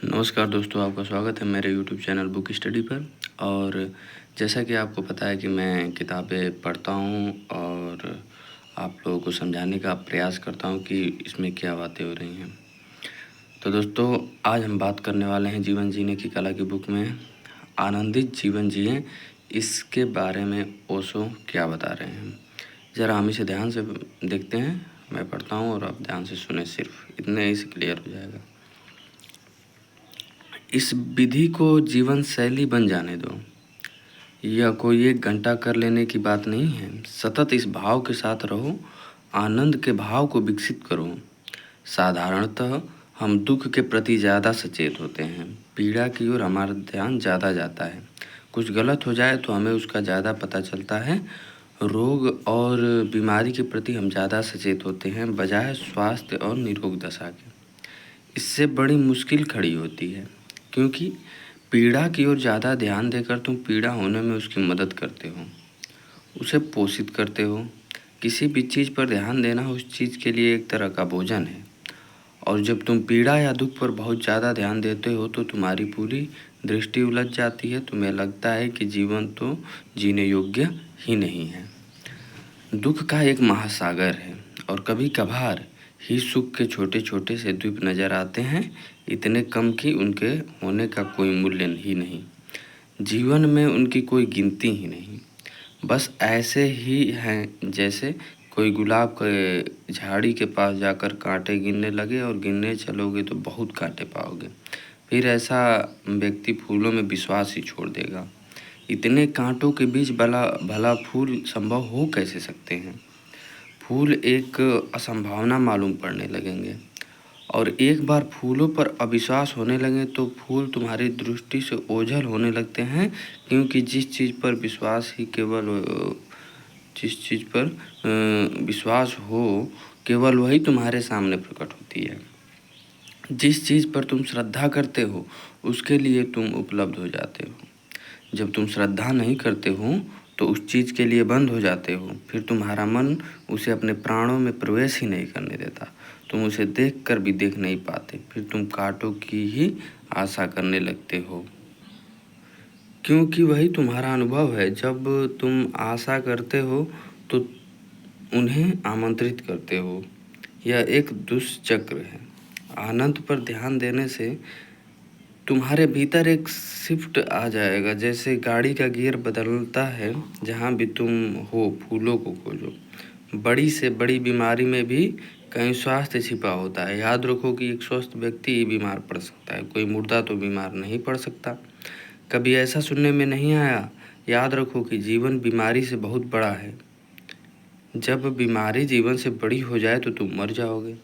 नमस्कार दोस्तों, आपका स्वागत है मेरे यूट्यूब चैनल बुक स्टडी पर। और जैसा कि आपको पता है कि मैं किताबें पढ़ता हूँ और आप लोगों को समझाने का प्रयास करता हूँ कि इसमें क्या बातें हो रही हैं। तो दोस्तों, आज हम बात करने वाले हैं जीवन जीने की कला की बुक में आनंदित जीवन जिएं, इसके बारे में ओशो क्या बता रहे हैं। ज़रा हम इसे ध्यान से देखते हैं। मैं पढ़ता हूँ और आप ध्यान से सुने, सिर्फ इतने ही से क्लियर हो जाएगा। इस विधि को जीवन शैली बन जाने दो। यह कोई एक घंटा कर लेने की बात नहीं है। सतत इस भाव के साथ रहो, आनंद के भाव को विकसित करो। साधारणतः हम दुख के प्रति ज़्यादा सचेत होते हैं, पीड़ा की ओर हमारा ध्यान ज़्यादा जाता है। कुछ गलत हो जाए तो हमें उसका ज़्यादा पता चलता है। रोग और बीमारी के प्रति हम ज़्यादा सचेत होते हैं बजाय स्वास्थ्य और निरोग दशा के। इससे बड़ी मुश्किल खड़ी होती है, क्योंकि पीड़ा की ओर ज़्यादा ध्यान देकर तुम पीड़ा होने में उसकी मदद करते हो, उसे पोषित करते हो। किसी भी चीज़ पर ध्यान देना उस चीज़ के लिए एक तरह का भोजन है। और जब तुम पीड़ा या दुख पर बहुत ज़्यादा ध्यान देते हो तो तुम्हारी पूरी दृष्टि उलझ जाती है। तुम्हें लगता है कि जीवन तो जीने योग्य ही नहीं है। दुख का एक महासागर है और कभी कभार ही सुख के छोटे छोटे से द्वीप नज़र आते हैं, इतने कम कि उनके होने का कोई मूल्य ही नहीं। जीवन में उनकी कोई गिनती ही नहीं। बस ऐसे ही हैं जैसे कोई गुलाब के झाड़ी के पास जाकर कांटे गिनने लगे और गिनने चलोगे तो बहुत कांटे पाओगे। फिर ऐसा व्यक्ति फूलों में विश्वास ही छोड़ देगा। इतने कांटों के बीच भला फूल संभव हो कैसे सकते हैं। फूल एक असंभावना मालूम पड़ने लगेंगे और एक बार फूलों पर अविश्वास होने लगे तो फूल तुम्हारी दृष्टि से ओझल होने लगते हैं, क्योंकि जिस चीज़ पर विश्वास हो केवल वही तुम्हारे सामने प्रकट होती है। जिस चीज़ पर तुम श्रद्धा करते हो उसके लिए तुम उपलब्ध हो जाते हो। जब तुम श्रद्धा नहीं करते हो तो उस चीज़ के लिए बंद हो जाते हो। फिर तुम्हारा मन उसे अपने प्राणों में प्रवेश ही नहीं करने देता। तुम उसे देखकर भी देख नहीं पाते। फिर तुम कांटों की ही आशा करने लगते हो, क्योंकि वही तुम्हारा अनुभव है। जब तुम आशा करते हो तो उन्हें आमंत्रित करते हो। यह एक दुष्चक्र है। आनंद पर ध्यान देने से तुम्हारे भीतर एक शिफ्ट आ जाएगा, जैसे गाड़ी का गियर बदलता है। जहाँ भी तुम हो फूलों को खोजो। बड़ी से बड़ी बीमारी में भी कहीं स्वास्थ्य छिपा होता है। याद रखो कि एक स्वस्थ व्यक्ति ही बीमार पड़ सकता है, कोई मुर्दा तो बीमार नहीं पड़ सकता। कभी ऐसा सुनने में नहीं आया? याद रखो कि जीवन बीमारी से बहुत बड़ा है। जब बीमारी जीवन से बड़ी हो जाए तो तुम मर जाओगे।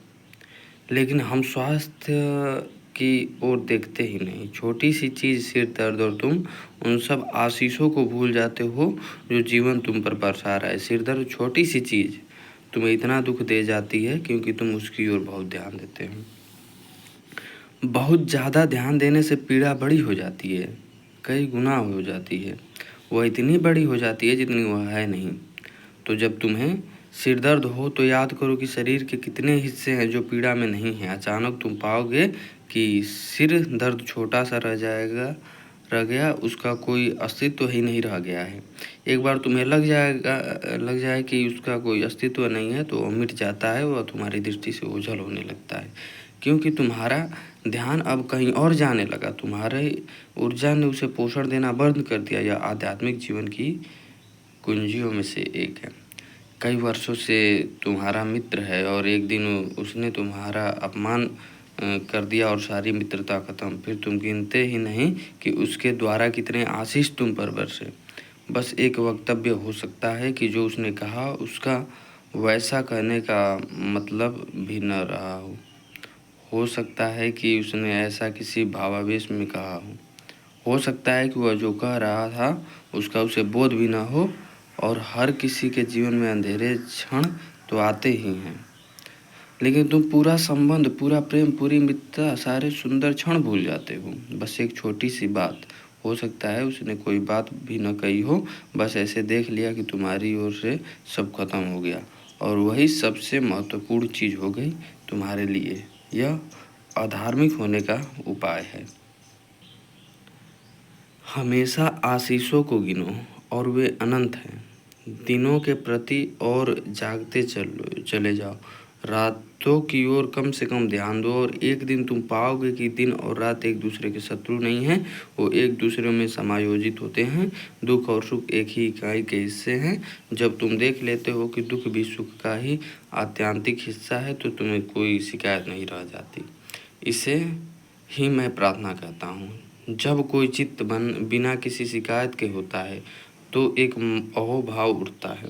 लेकिन हम स्वास्थ्य की ओर देखते ही नहीं। छोटी सी चीज़ सिर दर्द और तुम उन सब आशीषों को भूल जाते हो जो जीवन तुम पर बरसा रहा है। सिर दर्द छोटी सी चीज़ तुम्हें इतना दुख दे जाती है क्योंकि तुम उसकी ओर बहुत ध्यान देते हो। बहुत ज़्यादा ध्यान देने से पीड़ा बड़ी हो जाती है, कई गुना हो जाती है। वह इतनी बड़ी हो जाती है जितनी वह है नहीं। तो जब तुम्हें सिर दर्द हो तो याद करो कि शरीर के कितने हिस्से हैं जो पीड़ा में नहीं हैं। अचानक तुम पाओगे कि सिर दर्द छोटा सा रह गया, उसका कोई अस्तित्व ही नहीं रह गया है। एक बार तुम्हें लग जाए कि उसका कोई अस्तित्व नहीं है तो वह मिट जाता है, वह तुम्हारी दृष्टि से ओझल होने लगता है, क्योंकि तुम्हारा ध्यान अब कहीं और जाने लगा। तुम्हारे ऊर्जा ने उसे पोषण देना बंद कर दिया। यह आध्यात्मिक जीवन की कुंजियों में से एक है। कई वर्षों से तुम्हारा मित्र है और एक दिन उसने तुम्हारा अपमान कर दिया और सारी मित्रता खत्म। फिर तुम गिनते ही नहीं कि उसके द्वारा कितने आशीष तुम पर बरसे। बस एक वक्तव्य हो सकता है कि जो उसने कहा उसका वैसा कहने का मतलब भी न रहा हो सकता है कि उसने ऐसा किसी भावावेश में कहा हो सकता है कि वह जो कह रहा था उसका उसे बोध भी न हो। और हर किसी के जीवन में अंधेरे क्षण तो आते ही हैं, लेकिन तुम पूरा संबंध, पूरा प्रेम, पूरी मित्रता, सारे सुंदर क्षण भूल जाते हो। बस एक छोटी सी बात, हो सकता है उसने कोई बात भी न कही हो, बस ऐसे देख लिया कि तुम्हारी ओर से सब खत्म हो गया और वही सबसे महत्वपूर्ण चीज़ हो गई तुम्हारे लिए। यह अधार्मिक होने का उपाय है। हमेशा आशीषों को गिनो और वे अनंत हैं। दिनों के प्रति और जागते चले जाओ। रातों की ओर कम से कम ध्यान दो और एक दिन तुम पाओगे कि दिन और रात एक दूसरे के शत्रु नहीं हैं, वो एक दूसरे में समायोजित होते हैं। दुख और सुख एक ही इकाई के हिस्से हैं। जब तुम देख लेते हो कि दुख भी सुख का ही आत्यंतिक हिस्सा है तो तुम्हें कोई शिकायत नहीं रह जाती। इसे ही मैं प्रार्थना कहता हूँ। जब कोई चित्त बिना किसी शिकायत के होता है तो एक अहोभाव उठता है।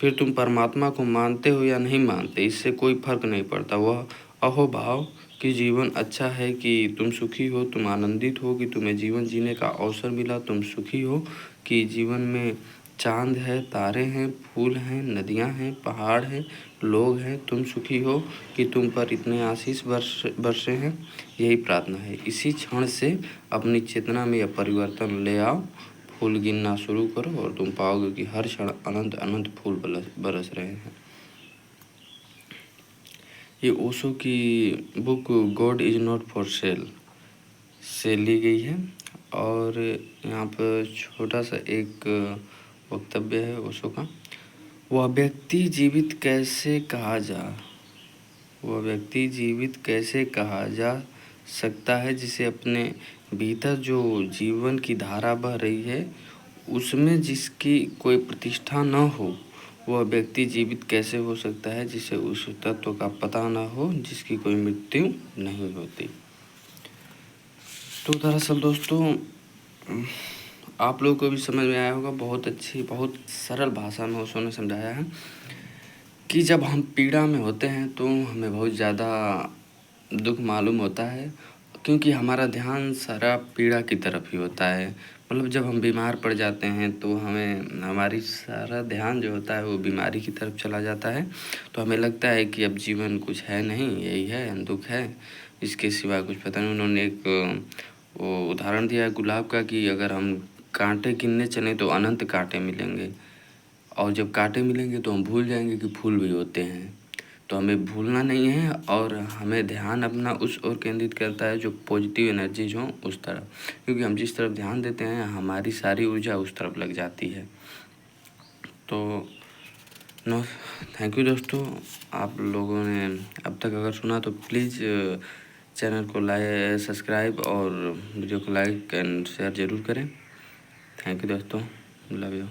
फिर तुम परमात्मा को मानते हो या नहीं मानते, इससे कोई फर्क नहीं पड़ता। वह अहोभाव कि जीवन अच्छा है, कि तुम सुखी हो, तुम आनंदित हो, कि तुम्हें जीवन जीने का अवसर मिला, तुम सुखी हो, कि जीवन में चाँद है, तारे हैं, फूल हैं, नदियाँ हैं, पहाड़ हैं, लोग हैं, तुम सुखी हो, कि तुम पर इतने आशीष बरसे हैं। यही प्रार्थना है। इसी क्षण से अपनी चेतना में यह परिवर्तन ले आओ। फूल गिनना शुरू करो और तुम पाओगे कि हर क्षण अनंत अनंत फूल बरस रहे हैं। ये ओशो की book God is not for sale से ली गई है और यहाँ पर छोटा सा एक वक्तव्य है ओशो का। वह व्यक्ति जीवित कैसे कहा जा सकता है जिसे अपने भीतर जो जीवन की धारा बह रही है उसमें जिसकी कोई प्रतिष्ठा न हो। वह व्यक्ति जीवित कैसे हो सकता है जिसे उस तत्व का पता न हो जिसकी कोई मृत्यु नहीं होती। तो दरअसल दोस्तों आप लोगों को भी समझ में आया होगा। बहुत अच्छी, बहुत सरल भाषा में उसने समझाया है कि जब हम पीड़ा में होते हैं तो हमें बहुत ज़्यादा दुख मालूम होता है, क्योंकि हमारा ध्यान सारा पीड़ा की तरफ ही होता है। मतलब जब हम बीमार पड़ जाते हैं तो हमारी सारा ध्यान जो होता है वो बीमारी की तरफ चला जाता है। तो हमें लगता है कि अब जीवन कुछ है नहीं, यही है, दुख है, इसके सिवा कुछ पता नहीं। उन्होंने एक वो उदाहरण दिया है गुलाब का कि अगर हम कांटे गिनने चलें तो अनंत कांटे मिलेंगे और जब कांटे मिलेंगे तो हम भूल जाएंगे कि फूल भी होते हैं। तो हमें भूलना नहीं है और हमें ध्यान अपना उस ओर केंद्रित करता है जो पॉजिटिव एनर्जीज हों उस तरफ, क्योंकि हम जिस तरफ ध्यान देते हैं हमारी सारी ऊर्जा उस तरफ लग जाती है। तो नो थैंक यू दोस्तों, आप लोगों ने अब तक अगर सुना तो प्लीज़ चैनल को लाइक, सब्सक्राइब और वीडियो को लाइक एंड शेयर ज़रूर करें। थैंक यू दोस्तों, लव यू।